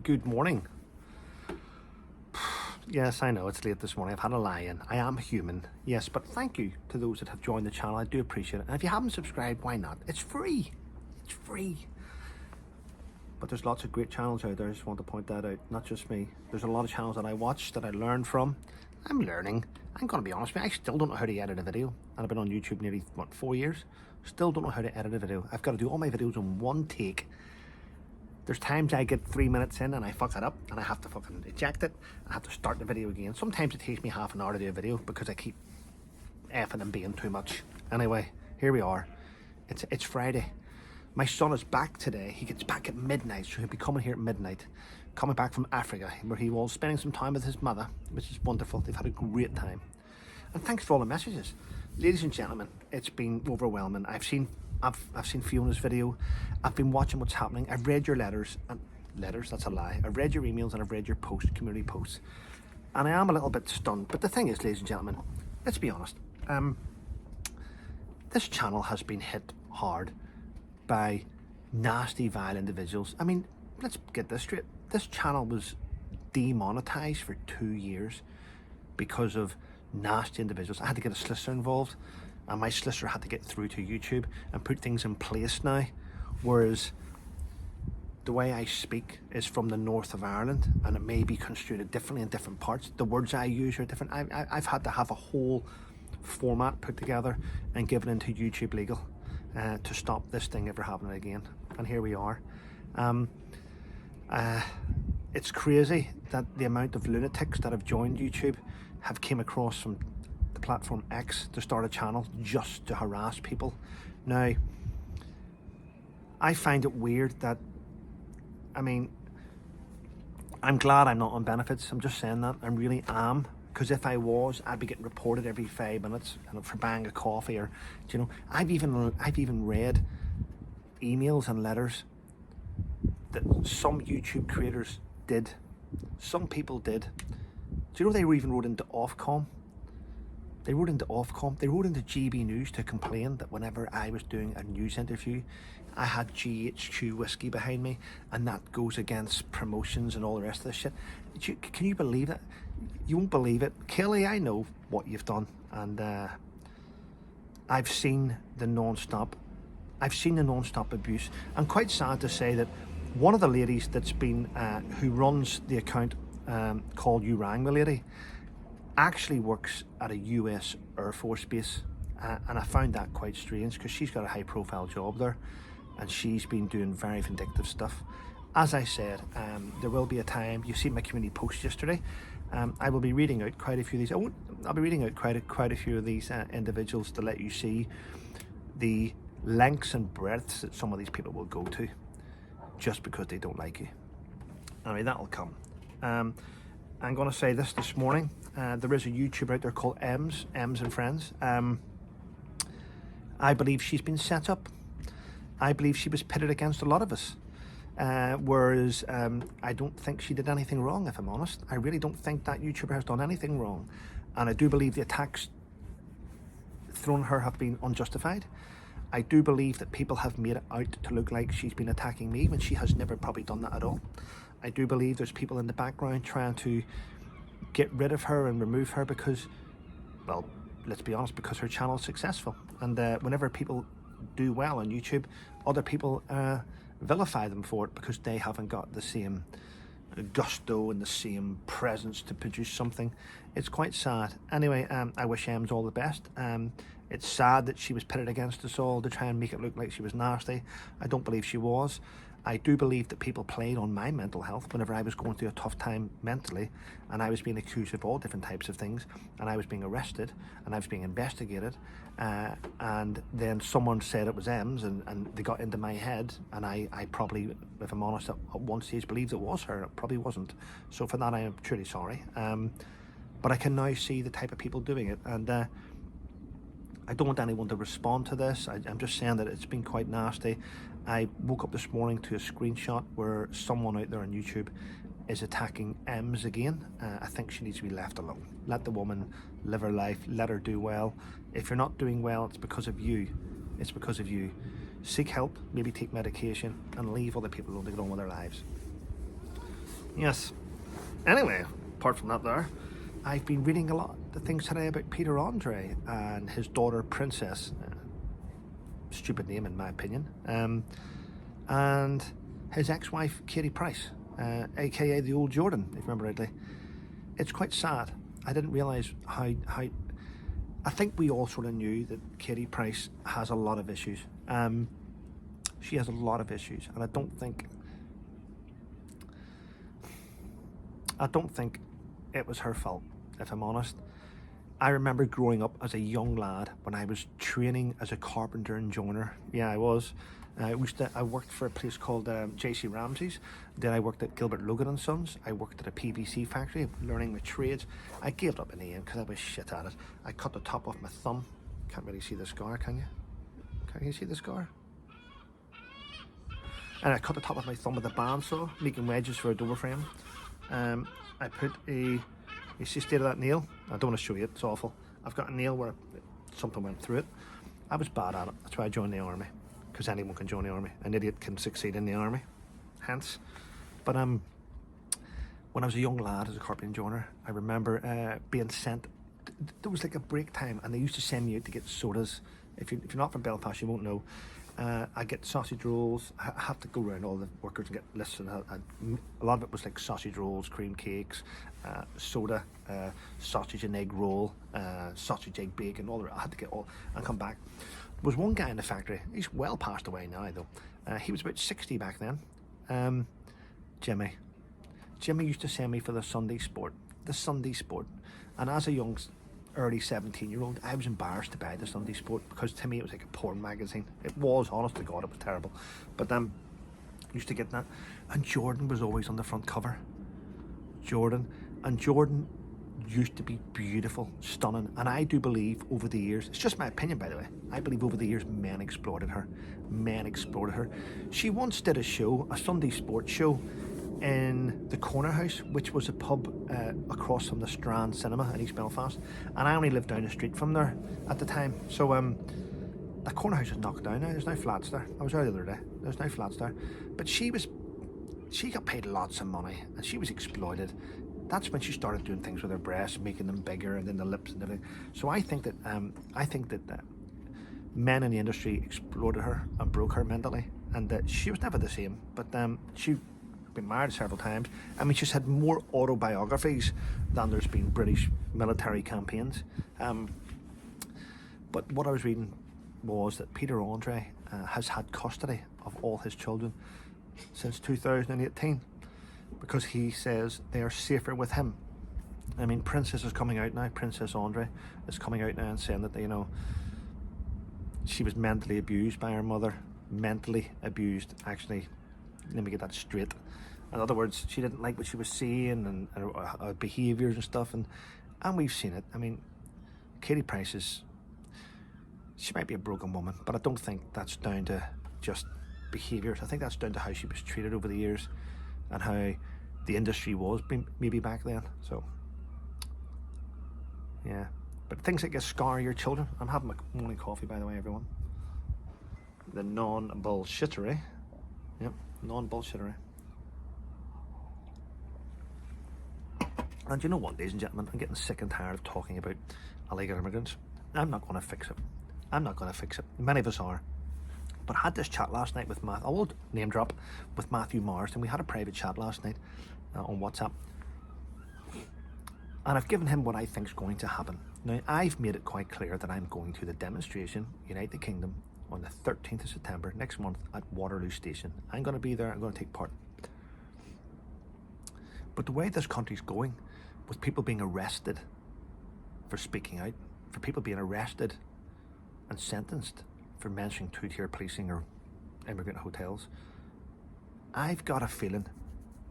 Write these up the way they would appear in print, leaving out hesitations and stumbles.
Good morning. Yes, I know it's late this morning. I've had a lie-in. I am human, yes, but thank you to those that have joined the channel. I do appreciate it. And if you haven't subscribed, why not? It's free. It's free. But there's lots of great channels out there. I just want to point that out. Not just me. There's a lot of channels that I watch, that I learn from. I'm learning. I'm going to be honest with you. I still don't know how to edit a video. And I've been on YouTube nearly, 4 years? Still don't know how to edit a video. I've got to do all my videos in one take. There's times I get 3 minutes in and I fuck it up and I have to fucking eject it. I have to start the video again. Sometimes it takes me half an hour to do a video because I keep effing and being too much. Anyway, here we are. It's Friday. My son is back today. He gets back at midnight, so he'll be coming here at midnight. Coming back from Africa, where he was spending some time with his mother, which is wonderful. They've had a great time. And thanks for all the messages. Ladies and gentlemen, it's been overwhelming. I've seen Fiona's video. I've been watching what's happening. I've read your letters. Letters, that's a lie. I've read your emails and I've read your posts, community posts. And I am a little bit stunned. But the thing is, ladies and gentlemen, let's be honest. This channel has been hit hard by nasty, vile individuals. I mean, let's get this straight. This channel was demonetized for 2 years because of nasty individuals. I had to get a solicitor involved, and my solicitor had to get through to YouTube and put things in place now, whereas the way I speak is from the north of Ireland and it may be construed differently in different parts. The words I use are different. I've had to have a whole format put together and given into YouTube Legal to stop this thing ever happening again, and here we are. It's crazy that the amount of lunatics that have joined YouTube have came across from the platform X to start a channel just to harass people. Now, I find it weird that, I mean, I'm glad I'm not on benefits. I'm just saying that. I really am. Because if I was, I'd be getting reported every 5 minutes for buying a coffee, or, you know, I've even read emails and letters that some YouTube creators did. Some people did. Do you know they even wrote into Ofcom? They wrote into Ofcom. They wrote into GB News to complain that whenever I was doing a news interview, I had GHQ whiskey behind me, and that goes against promotions and all the rest of this shit. Can you believe that? You won't believe it. Kelly, I know what you've done, and I've seen the non-stop abuse. I'm quite sad to say that one of the ladies that's been, who runs the account called You Rang Me Lady, actually works at a US Air Force base, and I found that quite strange because she's got a high profile job there and she's been doing very vindictive stuff. As I said, there will be a time, you've seen my community post yesterday, I will be reading out quite a few of these. I'll be reading out quite a few of these individuals to let you see the lengths and breadths that some of these people will go to just because they don't like you. Anyway, that'll come. I'm going to say this morning. There is a YouTuber out there called Ems and Friends. I believe she's been set up. I believe she was pitted against a lot of us. Whereas I don't think she did anything wrong, if I'm honest. I really don't think that YouTuber has done anything wrong. And I do believe the attacks thrown at her have been unjustified. I do believe that people have made it out to look like she's been attacking me when she has never probably done that at all. I do believe there's people in the background trying to get rid of her and remove her because, well, let's be honest, because her channel is successful. And whenever people do well on YouTube, other people vilify them for it because they haven't got the same gusto and the same presence to produce something. It's quite sad. Anyway, I wish Ems all the best. It's sad that she was pitted against us all to try and make it look like she was nasty. I don't believe she was. I do believe that people played on my mental health whenever I was going through a tough time mentally, and I was being accused of all different types of things, and I was being arrested, and I was being investigated, and then someone said it was Ems, and they got into my head, and I probably, if I'm honest, at one stage believed it was her. It probably wasn't. So for that I am truly sorry. But I can now see the type of people doing it, and I don't want anyone to respond to this. I'm just saying that it's been quite nasty. I woke up this morning to a screenshot where someone out there on YouTube is attacking Ems again. I think she needs to be left alone. Let the woman live her life, let her do well. If you're not doing well, it's because of you. It's because of you. Seek help, maybe take medication, and leave other people alone to get on with their lives. Yes. Anyway, apart from that there, I've been reading a lot of things today about Peter Andre and his daughter Princess. Stupid name in my opinion. And his ex-wife Katie Price, aka the old Jordan, if you remember rightly. It's quite sad. I didn't realise how I think we all sort of knew that Katie Price has a lot of issues. She has a lot of issues, and I don't think it was her fault, if I'm honest. I remember growing up as a young lad when I was training as a carpenter and joiner. Yeah, I was. I worked for a place called J.C. Ramsey's. Then I worked at Gilbert Logan and Sons. I worked at a PVC factory, learning my trades. I gave it up in the end because I was shit at it. I cut the top off my thumb. Can't really see the scar, can you? Can you see the scar? And I cut the top of my thumb with a bandsaw, making wedges for a door frame. I put you see the state of that nail? I don't want to show you it, it's awful. I've got a nail where something went through it. I was bad at it, that's why I joined the army. Because anyone can join the army. An idiot can succeed in the army, hence. But when I was a young lad as a carpenter and joiner, I remember being sent, there was like a break time and they used to send me out to get sodas. If you're not from Belfast, you won't know. I get sausage rolls. I have to go around all the workers and get lists, and a lot of it was like sausage rolls, cream cakes, soda, sausage and egg roll, sausage egg bacon, all that. I had to get all and come back. There was one guy in the factory. He's well passed away now though. He was about 60 back then. Jimmy used to send me for the Sunday Sport, and as a young early 17-year-old, I was embarrassed to buy the Sunday Sport because to me it was like a porn magazine. It was, honest to God, it was terrible. But used to get that, and Jordan was always on the front cover. Jordan used to be beautiful, stunning, and I do believe over the years, it's just my opinion by the way, I believe over the years men exploited her. She once did a Sunday Sport show in the Corner House, which was a pub across from the Strand Cinema in East Belfast, and I only lived down the street from there at the time. So the Corner House is knocked down now. There's no flats there. I was there the other day. There's no flats there. But she got paid lots of money and she was exploited. That's when she started doing things with her breasts, making them bigger, and then the lips and everything. So I think that men in the industry exploited her and broke her mentally, and that she was never the same. But she been married several times. I mean, she's had more autobiographies than there's been British military campaigns. But what I was reading was that Peter Andre has had custody of all his children since 2018 because he says they are safer with him. I mean, Princess is coming out now. Princess Andre is coming out now and saying that, she was mentally abused by her mother. Mentally abused, actually. Let me get that straight. In other words, she didn't like what she was seeing and her behaviours and stuff, and we've seen it. I mean, Katie Price she might be a broken woman, but I don't think that's down to just behaviours. I think that's down to how she was treated over the years and how the industry was maybe back then. So, yeah. But things that scar your children. I'm having my morning coffee, by the way, everyone. The non-bullshittery. Yep, non-bullshittery. And you know what, ladies and gentlemen, I'm getting sick and tired of talking about illegal immigrants. I'm not going to fix it. Many of us are. But I had this chat last night with I will name drop, with Matthew Marsden. We had a private chat last night on WhatsApp. And I've given him what I think is going to happen. Now, I've made it quite clear that I'm going to the demonstration, United Kingdom, on the 13th of September, next month, at Waterloo Station. I'm going to be there, I'm going to take part. But the way this country's going, with people being arrested for speaking out, for people being arrested and sentenced for mentioning two-tier policing or immigrant hotels, I've got a feeling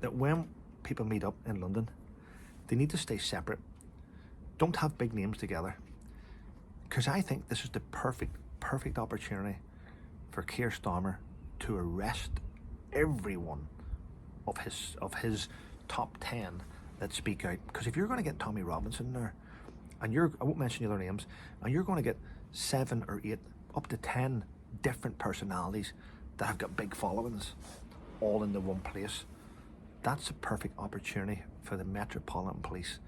that when people meet up in London, they need to stay separate. Don't have big names together. Because I think this is the perfect opportunity for Keir Starmer to arrest everyone of his top 10 that speak out. Because if you're going to get Tommy Robinson there, and I won't mention the other names, and you're going to get 7 or 8, up to 10 different personalities that have got big followings all in the one place, That's a perfect opportunity for the Metropolitan Police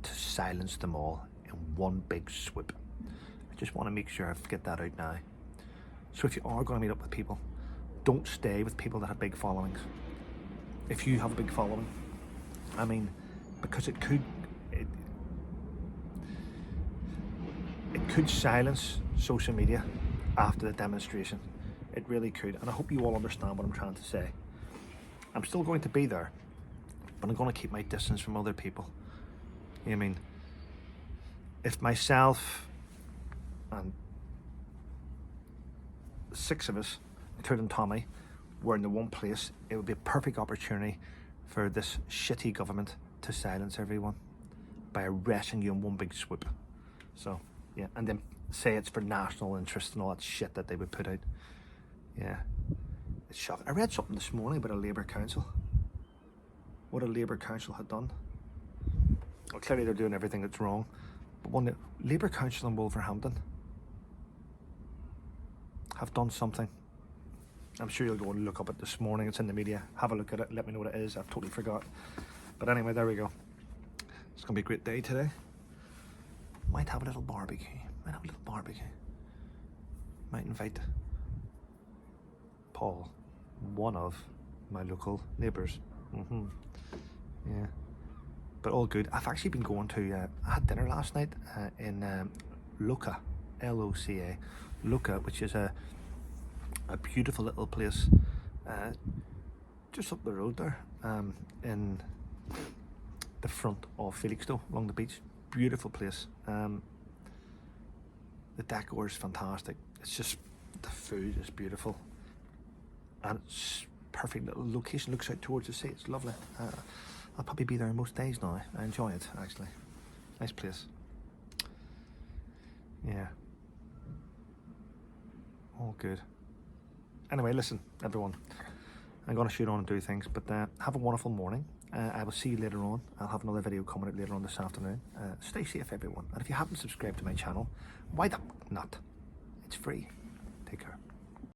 to silence them all in one big swoop. I just want to make sure I get that out now. So if you are going to meet up with people, don't stay with people that have big followings. If you have a big following, I mean, because it could silence social media after the demonstration. It really could, and I hope you all understand what I'm trying to say. I'm still going to be there, but I'm going to keep my distance from other people. I mean, if myself and 6 of us, including Tommy, were in the one place, it would be a perfect opportunity for this shitty government to silence everyone by arresting you in one big swoop. So, yeah, and then say it's for national interest and all that shit that they would put out. Yeah, it's shocking. I read something this morning about a Labour council. What a Labour council had done. Well, clearly they're doing everything that's wrong. But one Labour council in Wolverhampton have done something. I'm sure you'll go and look up it this morning. It's in the media. Have a look at it. Let me know what it is. I've totally forgot. But anyway, there we go. It's going to be a great day today. Might have a little barbecue. Might invite Paul, one of my local neighbours. Yeah, but all good. I've actually been going to, I had dinner last night in Loca, L-O-C-A, Loca, which is a beautiful little place just up the road there, in the front of Felixstowe, along the beach. Beautiful place. The decor is fantastic. It's just, the food is beautiful, and it's perfect little location. Looks out towards the sea. It's lovely. I'll probably be there most days now. I enjoy it, actually. Nice place. Yeah, all good. Anyway, listen, everyone, I'm going to shoot on and do things, but have a wonderful morning. I will see you later on. I'll have another video coming out later on this afternoon. Stay safe, everyone. And if you haven't subscribed to my channel, why the not? It's free. Take care.